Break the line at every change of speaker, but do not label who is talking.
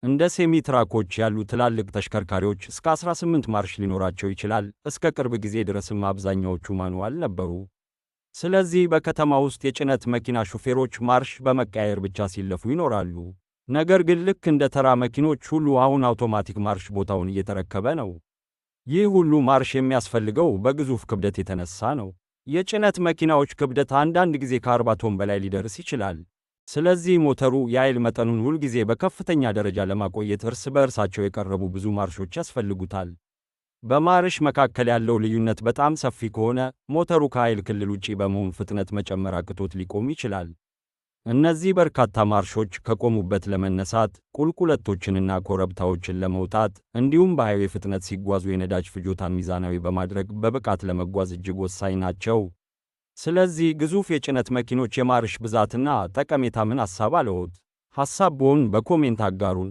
እንደ ሴሚ-ትራኮች ያሉ ትላልቅ ተሽከርካሪዎች እስከ 18 ማርሽ ሊኖራቸው ይችላል። እስከ ቅርብ ጊዜ ድረስም አብዛኛዎቹ ማኑዋል ነበሩ። ስለዚህ በከተማ ውስጥ የጭነት መኪና ሹፌሮች ማርሽ በመቀያየር ብቻ ሲለፉ ይኖራሉ። ነገር ግን ልክ እንደ ተራ መኪኖች ሁሉ አሁን አውቶማቲክ ማርሽ ቦታውን እየተረከበ ነው። ይህ ሁሉ ማርሽ የሚያስፈልገው በግዙፍ ክብደት የተነሳ ነው። የጭነት መኪናዎች ክብደት አንዳንድ ጊዜ ከ40 ቶን በላይ ሊደርስ ይችላል። ስለዚህ ሞተሩ የኃይል መጠኑን ሁልጊዜ በከፍተኛ ደረጃ ለማቆየት እርስ በእርሳቸው የቀረቡ ብዙ ማርሾች ያስፈልጉታል። በማርሽ መካከል ያለው ልዩነት በጣም ሰፊ ከሆነ ሞተሩ ከኃይል ክልል ውጪ በመሆን ፍጥነት መጨመር አቅቶት ሊቆም ይችላል። እነዚህ በርካታ ማርሾች ከቆሙበት ለመነሳት፣ ቁልቁለቶችንና ኮረብታዎችን ለመውጣት እንዲሁም በሃይዌ ፍጥነት ሲጓዙ የነዳጅ ፍጆታን ሚዛናዊ በማድረግ በብቃት ለመጓዝ እጅግ ወሳኝ ናቸው። ስለዚህ ግዙፍ የጭነት መኪኖች የማርሽ ብዛትና ጠቀሜታ ምን ሐሳብ አለዎት? ሐሳብዎን በኮሜንት አጋሩን።